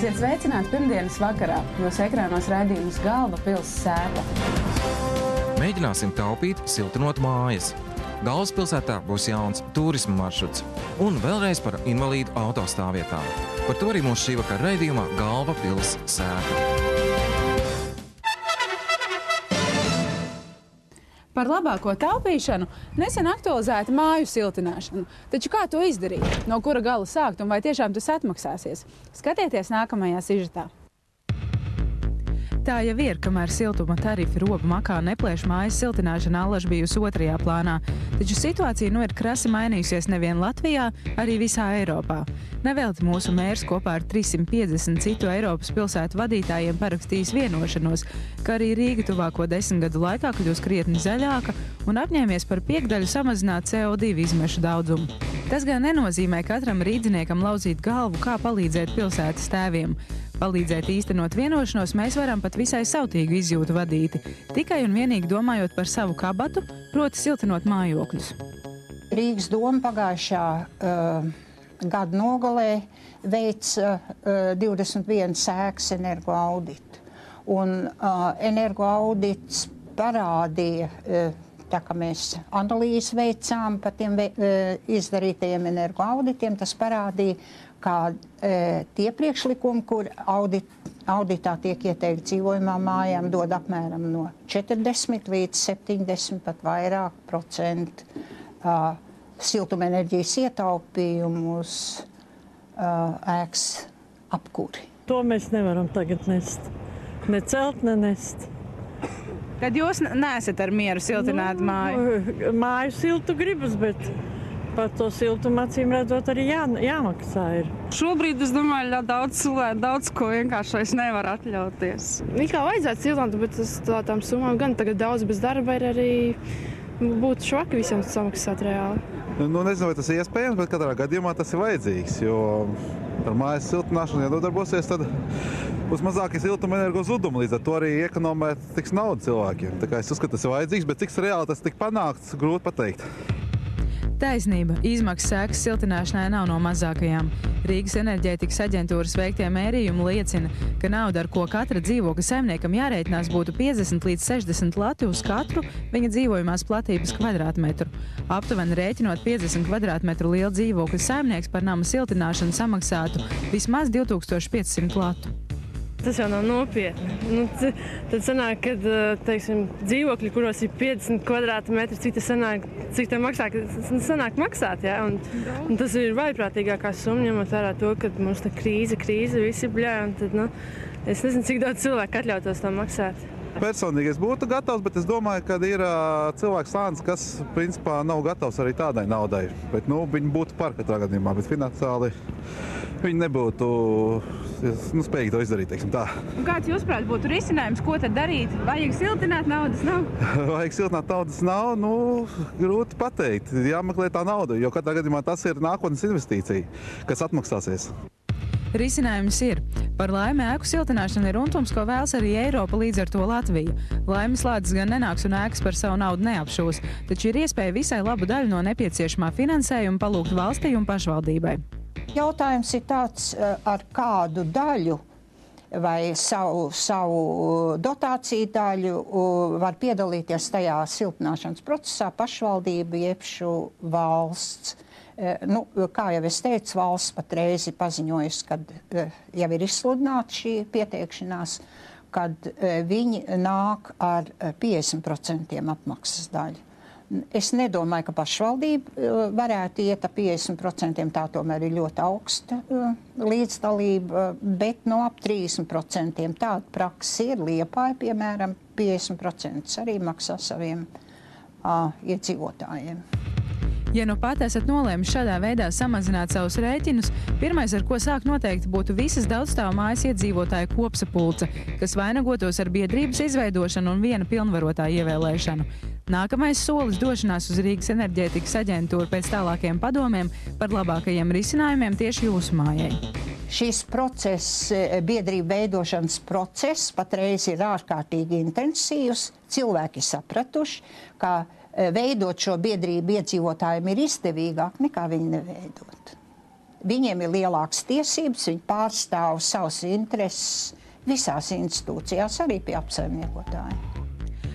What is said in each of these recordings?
Esiet sveicināti pirmdienas vakarā, jūsu ekrānos raidījums Galva pils sēta. Mēģināsim taupīt, siltinot mājas. Galvaspilsētā būs jauns turisma maršruts un vēlreiz par invalīdu autostāvvietām. Par to arī mūsu šī vakara raidījumā Galva pils sēta. Par labāko taupīšanu nesen aktualizēta māju siltināšanu. Taču kā to izdarīt? No kura gala sākt un vai tiešām tas atmaksāsies? Skatieties nākamajā sižetā. Tā jau ir, kamēr siltuma tarifi robu makā neplēš mājas siltināšana allaž bijusi otrajā plānā. Taču situācija ir krasi mainījusies nevien Latvijā, arī visā Eiropā. Nevelti mūsu mērs kopā ar 350 citu Eiropas pilsētu vadītājiem parakstījis vienošanos, ka arī Rīga tuvāko 10 gadu laikā kļūs krietni zaļāka un apņēmies par 5 samazināt CO2 izmešu daudzumu. Tas gan nenozīmē katram rīdziniekam lauzīt galvu, kā palīdzēt pilsētas tēviem. Palīdzēt īstenot vienošanos mēs varam pat visai sautīgu izjūtu vadīti, tikai un vienīgi domājot par savu kabatu, proti siltinot mājokļus. Rīgas doma pagājušā gada nogalē veic 21 ēkas energoauditu. Un energoaudits parādīja, tā kā mēs analīzi veicām par tiem izdarītajiem energoauditiem, tas parādīja, kā tie priekšlikumi, kur auditā tiek ieteikti dzīvojumām mājām, dod apmēram no 40 līdz 70 pat vairāk procentu siltumenerģijas ietaupījumu uz ēkas apkuri. To mēs nevaram tagad nest. Ne celt, ne nest. Tad jūs neesat ar mieru siltināt māju? Māju siltu gribas, bet par to siltumu acīm redzot arī jāmaksā ir. Šobrīd, es domāju, daudz cilvēku daudz ko vienkārši vairs nevar atļauties. It kā vajadzētu siltināt, bet tām summām gan tagad daudz bez darba ir arī būtu švaki visiem samaksāt reāli. Nezinu, vai tas ir iespējams, bet katrā gadījumā tas ir vajadzīgs, jo ar mājas siltināšanu iedodarbosies, tad būs mazākie siltumenergo zudumi, līdz ar to arī ekonomēt tiks nauda cilvēkiem. Tā kā es uzskatu, tas ir vajadzīgs, bet cik reāli tas tik panākts, grūti pateikt. Taisnība, izmaksas ēkas siltināšanai nav no mazākajām. Rīgas enerģētikas aģentūras veiktie mērījumi liecina, ka nauda, ar ko katra dzīvokļa saimniekam jārēķinās, būtu 50 līdz 60 lati uz katru viņa dzīvojumās platības kvadrātmetru. Aptuveni rēķinot 50 kvadrātmetru lielu dzīvokļa saimnieks par nama siltināšanu samaksātu vismaz 2500 latu. Tas jau nav nopietni. Tad sanāk, kad, teiksim, dzīvokļi, kuros ir 50 kvadrātmetri, cik tā maksā, tas sanāk maksāt, jā. Un tas ir vaiprātīgākā summa, ņemot vērā to, ka mums tā krīze, visi bļā, un tad, es nezinu, cik daudz cilvēku atļautos to maksāt. Personīgi es būtu gatavs, bet es domāju, ka ir cilvēks slānis, kas principā nav gatavs arī tādai naudai. Bet, viņi būtu par katrā gadījumā, bet finansiāli viņi nebūtu spējīgi to izdarīt, teiksim tā. Un kāds jūsuprāt būtu risinājums, ko tad darīt? Vajag siltināt, naudas nav? Vajag siltināt, naudas nav, grūti pateikt. Jāmeklē tā nauda, jo katrā gadījumā tas ir nākotnes investīcija, kas atmaksāsies. Risinājums ir. Par laimi ēku siltināšana ir untums, ko vēlas arī Eiropa, līdz ar to Latvija. Laimes lādes gan nenāks un ēkas par savu naudu neapšūs, taču ir iespēja visai labu daļu no nepieciešamā finansējuma palūgt valstī un pašvaldībai. Jautājums ir tāds, ar kādu daļu vai savu dotāciju daļu var piedalīties tajā siltināšanas procesā pašvaldība jebšu valsts. Kā jau es teicu, valsts patreiz ir paziņojusi, kad jau ir izsludināta šī pieteikšanās, kad viņi nāk ar 50% apmaksas daļu. Es nedomāju, ka pašvaldība varētu iet ar 50%, tā tomēr ir ļoti augsta līdzdalība, bet no ap 30% tāda praksa ir. Liepāja, piemēram, 50% arī maksā saviem iedzīvotājiem. Ja nu pat esat nolēmis šādā veidā samazināt savus rēķinus, pirmais, ar ko sākt noteikti, būtu visas daudzstāvu mājas iedzīvotāju kopsapulce, kas vainagotos ar biedrības izveidošanu un viena pilnvarotāja ievēlēšanu. Nākamais solis došanās uz Rīgas enerģētikas aģentūru pēc tālākiem padomiem par labākajiem risinājumiem tieši jūsu mājai. Šis process, biedrība veidošanas process, patreiz ir ārkārtīgi intensīvs. Cilvēki sapratuši, ka veidot šo biedrību iedzīvotājiem ir izdevīgāk nekā viņi neveidot. viņiem ir lielākas tiesības, viņi pārstāv savus intereses visās institūcijās, arī pie apsaimniekotāja.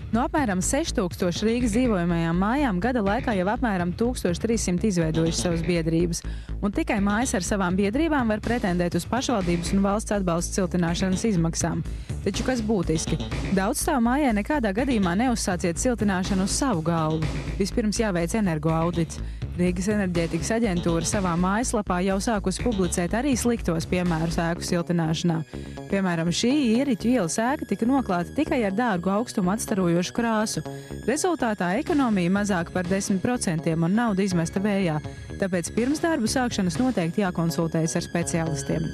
No apmēram 6000 Rīgas dzīvojamajām mājām gada laikā jau apmēram 1300 izveidojuši savas biedrības, un tikai mājas ar savām biedrībām var pretendēt uz pašvaldības un valsts atbalsta siltināšanas izmaksām. Taču kas būtiski? Daudzstāvu mājai nekādā gadījumā neuzsāciet siltināšanu uz savu galvu. Vispirms jāveic energoaudits. Rīgas enerģētikas aģentūra savā mājaslapā jau sākusi publicēt arī sliktos piemērus ēku siltināšanā. Piemēram, šī Ieriķu ielas ēka tika noklāta tikai ar dārgu augstumu atstarojošu krāsu. Rezultātā ekonomija mazāk par 10% un nauda izmesta vējā. Tāpēc pirms darbu sākšanas noteikti jākonsultējas ar speciālistiem.